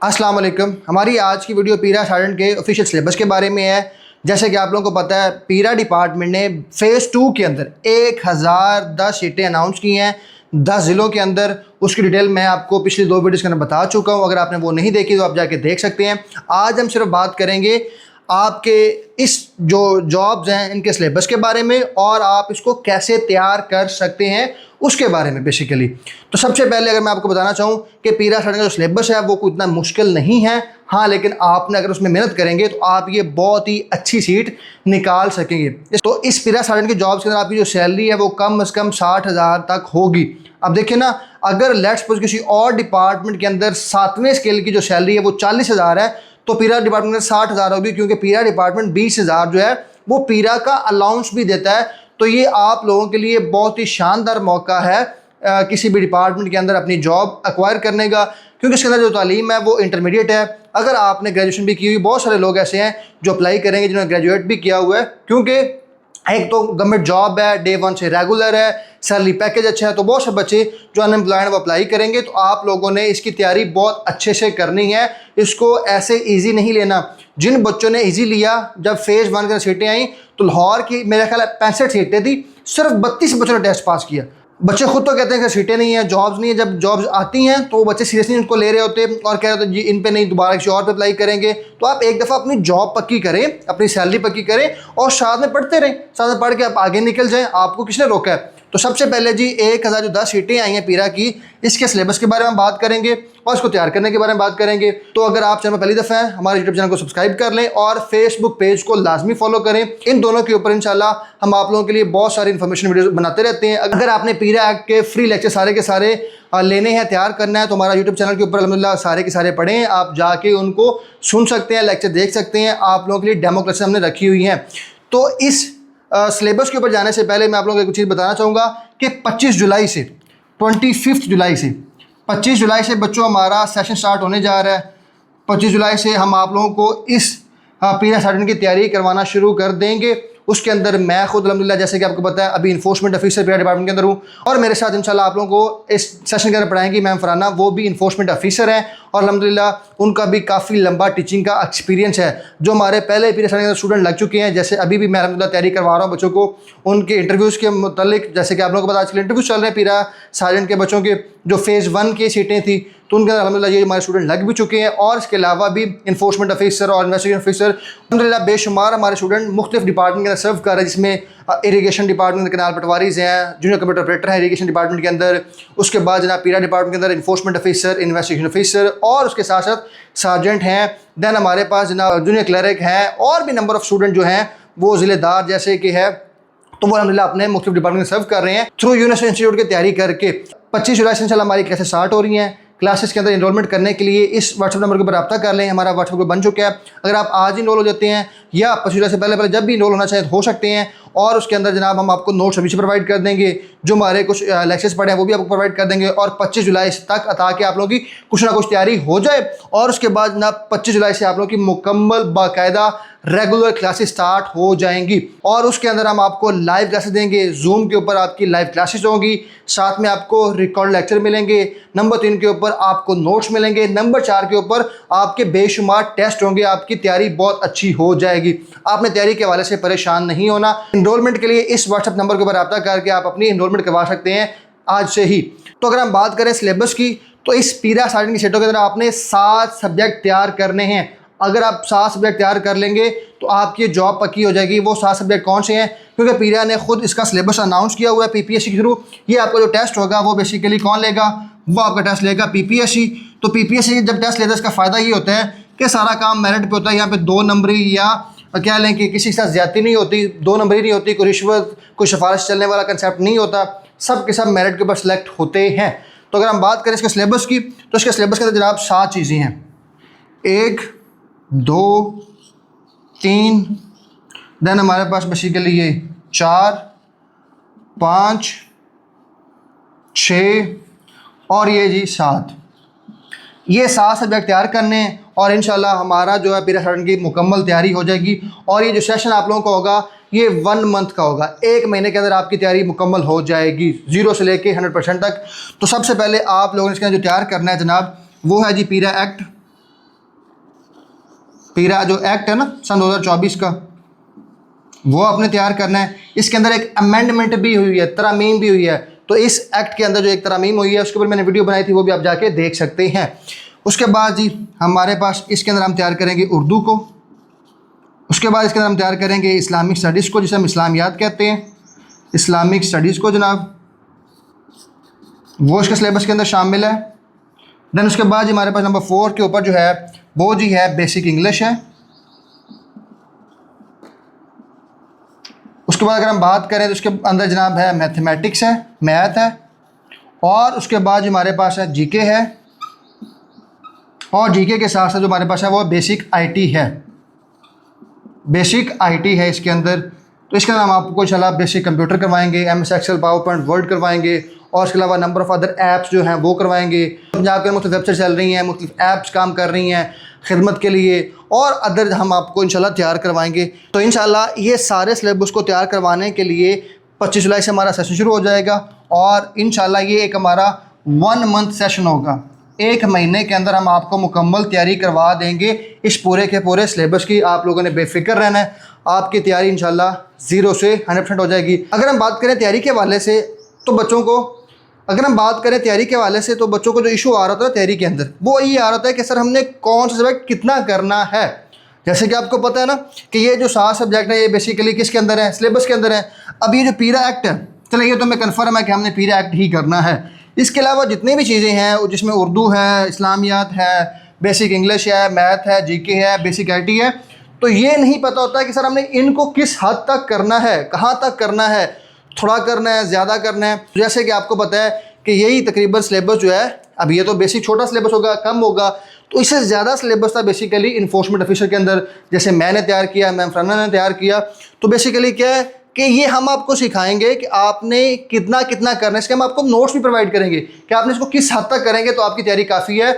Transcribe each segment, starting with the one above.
अस्सलाम वालेकुम। हमारी आज की वीडियो पीरा सार्जेंट के ऑफिशियल सिलेबस के बारे में है। जैसे कि आप लोगों को पता है, पीरा डिपार्टमेंट ने फ़ेज़ 2 के अंदर 1010 सीटें अनाउंस की हैं 10 ज़िलों के अंदर। उसकी डिटेल मैं आपको पिछली 2 वीडियोज़ के अंदर बता चुका हूँ। अगर आपने वो नहीं देखी तो आप जाके देख सकते हैं। आज हम सिर्फ बात करेंगे आपके इस जो जॉब्स हैं इनके सिलेबस के बारे में और आप इसको कैसे तैयार कर सकते हैं उसके बारे में बेसिकली। तो सबसे पहले अगर मैं आपको बताना चाहूँ कि पीरा सार्जेंट का जो सिलेबस है वो कोई इतना मुश्किल नहीं है। हाँ, लेकिन आपने अगर उसमें मेहनत करेंगे तो आप ये बहुत ही अच्छी सीट निकाल सकेंगे। तो इस पीरा सार्जेंट की जॉब्स के अंदर आपकी जो सैलरी है वो कम से कम 60,000 तक होगी। अब देखिए ना, अगर लेट्स सपोज किसी और डिपार्टमेंट के अंदर 7वें स्केल की जो सैलरी है वो 40,000 है तो पीरा डिपार्टमेंट में 60,000 होगी, क्योंकि पीरा डिपार्टमेंट 20,000 जो है वो पीरा का अलाउंस भी देता है। तो ये आप लोगों के लिए बहुत ही शानदार मौका है किसी भी डिपार्टमेंट के अंदर अपनी जॉब एक्वायर करने का, क्योंकि इसके अंदर जो तालीम है वो इंटरमीडिएट है। अगर आपने ग्रेजुएशन भी की हुई, बहुत सारे लोग ऐसे हैं जो अप्लाई करेंगे जिन्होंने ग्रेजुएट भी किया हुआ है, क्योंकि एक तो गवर्नमेंट जॉब है, डे 1 से रेगुलर है, सैलरी पैकेज अच्छा है। तो बहुत से बच्चे जो अनएम्प्लॉयड हैं वो अप्लाई करेंगे। तो आप लोगों ने इसकी तैयारी बहुत अच्छे से करनी है, इसको ऐसे इजी नहीं लेना। जिन बच्चों ने इजी लिया, जब फेज़ 1 के सीटें आई तो लाहौर की मेरे ख्याल 65 सीटें थी, सिर्फ 32 बच्चों ने टेस्ट पास किया। बच्चे खुद तो कहते हैं कि सीटें नहीं है, जॉब्स नहीं है। जब जॉब्स आती हैं तो बच्चे सीरियसली उनको ले रहे होते और कह रहे होते जी इन पे नहीं, दोबारा किसी और पे अप्लाई करेंगे। तो आप एक दफ़ा अपनी जॉब पक्की करें, अपनी सैलरी पक्की करें और साथ में पढ़ते रहें। साथ में पढ़ के आप आगे निकल जाएं, आपको किसने रोका है। तो सबसे पहले जी 1010 सीटें आई हैं पीरा की, इसके सिलेबस के बारे में बात करेंगे और इसको तैयार करने के बारे में बात करेंगे। तो अगर आप चैनल में पहली दफ़ा हैं, हमारे यूट्यूब चैनल को सब्सक्राइब कर लें और फेसबुक पेज को लाजमी फॉलो करें। इन दोनों के ऊपर इंशाल्लाह हम आप लोगों के लिए बहुत सारी इन्फॉर्मेशन वीडियो बनाते रहते हैं। अगर आपने पीरा एक्ट के फ्री लेक्चर सारे के सारे लेने हैं, तैयार करना है, तो हमारा यूट्यूब चैनल के ऊपर अल्हम्दुलिल्लाह सारे के सारे पढ़ें। आप जाके उनको सुन सकते हैं, लेक्चर देख सकते हैं। आप लोगों के लिए डेमो क्लासेस हमने रखी हुई हैं। तो इस सिलेबस के ऊपर जाने से पहले मैं आप लोगों को एक चीज़ बताना चाहूँगा कि 25 जुलाई से 25 जुलाई से 25 जुलाई से बच्चों हमारा सेशन स्टार्ट होने जा रहा है। 25 जुलाई से हम आप लोगों को इस पीरा सार्जेंट की तैयारी करवाना शुरू कर देंगे। उसके अंदर मैं खुद अल्हम्दुलिल्लाह, जैसे कि आपको पता है, अभी इन्फोर्समेंट ऑफिसर पीरा डिपार्टमेंट के अंदर हूँ और मेरे साथ इंशाल्लाह आप लोगों को इस सेशन के अंदर पढ़ाएंगी मैम फरहाना, वो भी इन्फोर्समेंट ऑफिसर हैं और अल्हम्दुलिल्लाह उनका भी काफ़ी लंबा टीचिंग का एक्सपीरियंस है। जो हमारे पहले पीरा सार्जेंट के अंदर स्टूडेंट लग चुके हैं, जैसे अभी भी मैं अल्हम्दुलिल्लाह तैयारी करवा रहा हूँ बच्चों को उनके इंटरव्यूज़ के मुतालिक। जैसे कि आप लोगों को पता आजकल इंटरव्यूज़ चल रहे हैं पीरा सार्जेंट के बच्चों के, जो फेज़ 1 की सीटें थी तो उनके अंदर अल्हम्दुलिल्लाह ये हमारे स्टूडेंट लग भी चुके हैं। और इसके अलावा भी इन्फोर्समेंट ऑफिसर और इन्वेस्टिगेशन ऑफिसर अल्हम्दुलिल्लाह बेशुमार हमारे स्टूडेंट मुख्तलिफ डिपार्टमेंट के अंदर सर्व कर रहे हैं, जिसमें इरीगेशन डिपार्टमेंट के कैनाल पटवारीज़ हैं, जूनियर कंप्यूटर ऑपरेटर हैं इरीगेशन डिपार्टमेंट के अंदर। उसके बाद जनाब पीरा डिपार्टमेंट के अंदर इन्फोर्समेंट ऑफिसर, इन्वेस्टिगेशन ऑफिसर और उसके साथ साथ सार्जेंट हैं। दैन हमारे पास जनाब जूनियर क्लर्क हैं और भी नंबर ऑफ़ स्टूडेंट जो हैं वो ज़िलेदार जैसे कि है, तो वो अल्हम्दुलिल्लाह अपने मुख्तलिफ डिपार्टमेंट में सर्व कर रहे हैं थ्रू यूनिवर्सिटी इंस्टीट्यूट की तैयारी करके। 25 जुलाई से इंशाल्लाह हमारी क्लासेस स्टार्ट हो रही हैं। क्लासेस के अंदर इनरोलमेंट करने के लिए इस व्हाट्सएप नंबर के ऊपर रब्ता कर लें, हमारा व्हाट्सएप ग्रुप बन चुका है। अगर आप आज ही इनरोल हो जाते हैं या 25 जुलाई से पहले जब भी इनरोल होना चाहें हो सकते हैं। और उसके अंदर जनाब हम आपको नोट्स अभी से प्रोवाइड कर देंगे, जो हमारे कुछ लेक्चर्स पढ़े हैं वो भी आपको प्रोवाइड कर देंगे। और 25 जुलाई तक ताकि आप लोगों की कुछ ना कुछ तैयारी हो जाए। और उसके बाद जनाब 25 जुलाई से आप लोगों की मुकम्मल बाकायदा रेगुलर क्लासेस स्टार्ट हो जाएंगी और उसके अंदर हम आपको लाइव क्लासेस देंगे। जूम के ऊपर आपकी लाइव क्लासेस होंगी, साथ में आपको रिकॉर्ड लेक्चर मिलेंगे। नंबर 3 के ऊपर आपको नोट्स मिलेंगे। नंबर 4 के ऊपर आपके बेशुमार टेस्ट होंगे। आपकी तैयारी बहुत अच्छी हो जाएगी। आपने तैयारी के हवाले से परेशान नहीं होना। इनरोलमेंट के लिए इस व्हाट्सएप नंबर के ऊपर रब्ता करके आप अपनी इनरोलमेंट करवा सकते हैं आज से ही। तो अगर हम बात करें सिलेबस की, तो इस पीरा सार्जेंट की सीटों के अंदर आपने 7 सब्जेक्ट तैयार करने हैं। अगर आप 7 सब्जेक्ट तैयार कर लेंगे तो आपकी जॉब पक्की हो जाएगी। वो 7 सब्जेक्ट कौन से हैं, क्योंकि पीरा ने खुद इसका सिलेबस अनाउंस किया हुआ है पीपीएससी के थ्रू। ये आपका जो टेस्ट होगा वो बेसिकली कौन लेगा, वो आपका टेस्ट लेगा पीपीएससी। तो पीपीएससी जब टेस्ट लेता है इसका फ़ायदा ये होता है कि सारा काम मेरिट पे होता है। यहाँ पे 2 नंबरी या क्या लें कि किसी के साथ ज़्यादती नहीं होती, 2 नंबरी नहीं होती, कोई रिश्वत कोई सिफारिश चलने वाला कंसेप्ट नहीं होता, सब के सब मेरिट के ऊपर सेलेक्ट होते हैं। तो अगर हम बात करें इसके सिलेबस की, तो इसके सिलेबस के अंदर जनाब 7 चीज़ें हैं। 1, 2, 3, देन हमारे पास बेसिकली ये 4, 5, 6 और ये जी 7। ये 7 सब्जेक्ट तैयार करने हैं और इंशाल्लाह हमारा जो है पीरा सार्जेंट की मुकम्मल तैयारी हो जाएगी। और ये जो सेशन आप लोगों का होगा ये 1 मंथ का होगा, 1 महीने के अंदर आपकी तैयारी मुकम्मल हो जाएगी 0 से लेके 100% तक। तो सबसे पहले आप लोगों ने इसके अंदर जो तैयार करना है जनाब वो है जी पीरा एक्ट पीरा जो एक्ट है ना सन 2024 का, वो आपने तैयार करना है। इसके अंदर एक अमेंडमेंट भी हुई है, तरामीम भी हुई है। तो इस एक्ट के अंदर जो एक तरामीम हुई है उसके ऊपर मैंने वीडियो बनाई थी, वो भी आप जाके देख सकते हैं। उसके बाद जी हमारे पास इसके अंदर हम तैयार करेंगे उर्दू को। उसके बाद इसके अंदर हम तैयार करेंगे इस्लामिक स्टडीज़ को, जिसे हम इस्लामियात कहते हैं, इस्लामिक स्टडीज़ को जनाब, वो इसके सिलेबस के अंदर शामिल है। देन उसके बाद हमारे पास नंबर 4 के ऊपर जो है वो जी है बेसिक इंग्लिश है। उसके बाद अगर हम बात करें तो उसके अंदर जनाब है मैथमेटिक्स है, मैथ है, और उसके बाद हमारे पास है जीके है, और जीके के साथ साथ जो हमारे पास है वो बेसिक आईटी है, बेसिक आईटी है इसके अंदर। तो इसके अंदर हम आपको इंशाल्लाह बेसिक कंप्यूटर करवाएंगे, MS Excel, PowerPoint, Word करवाएंगे, और इसके अलावा नंबर ऑफ़ अदर ऐप्स जो हैं वो करवाएंगे। पंजाब के मुख्तलिफ वेबसाइट चल रही हैं, मुख्तलिफ ऐप्स काम कर रही हैं खिदमत के लिए, और अदर हम आपको इंशाल्लाह तैयार करवाएंगे। तो इंशाल्लाह ये सारे सिलेबस को तैयार करवाने के लिए 25 जुलाई से हमारा सेशन शुरू हो जाएगा, और इंशाल्लाह ये एक हमारा 1 मंथ सेशन होगा। 1 महीने के अंदर हम आपको मुकम्मल तैयारी करवा देंगे इस पूरे के पूरे सिलेबस की। आप लोगों ने बेफिक्र रहना है, आपकी तैयारी इंशाल्लाह 0 से 100% हो जाएगी। अगर हम बात करें तैयारी के हवाले से तो बच्चों को जो इशू आ रहा था तैयारी के अंदर, वो ये आ रहा था कि सर हमने कौन सा सब्जेक्ट कितना करना है। जैसे कि आपको पता है ना कि ये जो 7 सब्जेक्ट है ये बेसिकली किसके अंदर है, सिलेबस के अंदर है। अब ये जो पीरा एक्ट है, चलिए ये तो मैं कन्फर्म है कि हमने पीरा एक्ट ही करना है। इसके अलावा जितनी भी चीज़ें हैं जिसमें उर्दू है, इस्लामियात है, बेसिक इंग्लिश है, मैथ है, जीके है, बेसिक आईटी है, तो ये नहीं पता होता है कि सर हमने इनको किस हद तक करना है, कहाँ तक करना है, थोड़ा करना है, ज़्यादा करना है। जैसे कि आपको पता है कि यही तकरीबन सिलेबस जो है, अब ये तो बेसिक छोटा सिलेबस होगा, कम होगा, तो इससे ज़्यादा सिलेबस था बेसिकली इन्फोर्समेंट ऑफिसर के अंदर, जैसे मैंने तैयार किया, मैम फरना ने तैयार किया। तो बेसिकली क्या है कि ये हम आपको सिखाएंगे कि आपने कितना कितना करना है। इसके हम आपको नोट्स भी प्रोवाइड करेंगे कि आपने इसको किस हद तक करेंगे तो आपकी तैयारी काफ़ी है।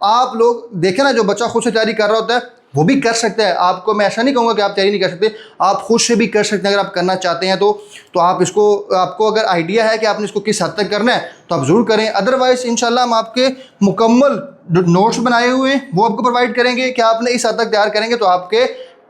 आप लोग देखें ना, जो बच्चा खुद से तैयारी कर रहा होता है वो भी कर सकता है। आपको मैं ऐसा नहीं कहूँगा कि आप तैयारी नहीं कर सकते, आप खुद से भी कर सकते हैं अगर आप करना चाहते हैं तो आप इसको, आपको अगर आइडिया है कि आपने इसको किस हद तक करना है तो आप ज़रूर करें। अदरवाइज़ इंशाल्लाह हम आपके मुकम्मल जो नोट्स बनाए हुए हैं वो आपको प्रोवाइड करेंगे कि आपने इस हद तक तैयार करेंगे तो आपके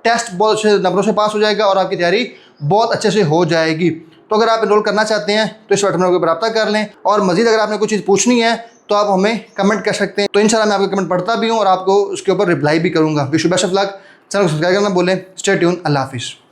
टेस्ट बहुत अच्छे नंबरों से पास हो जाएगा और आपकी तैयारी बहुत अच्छे से हो जाएगी। तो अगर आप एनरोल करना चाहते हैं तो इस व्हाट्सएप नंबर पर रब्ता कर लें, और मज़ीद अगर आपने कुछ चीज़ पूछनी है तो आप हमें कमेंट कर सकते हैं। तो इंशाल्लाह मैं आपके कमेंट पढ़ता भी हूँ और आपको उसके ऊपर रिप्लाई भी करूँगा। Wish you best of luck. Channel को सब्सक्राइब करना बोलें। Stay tune. अल्लाह हाफिज़।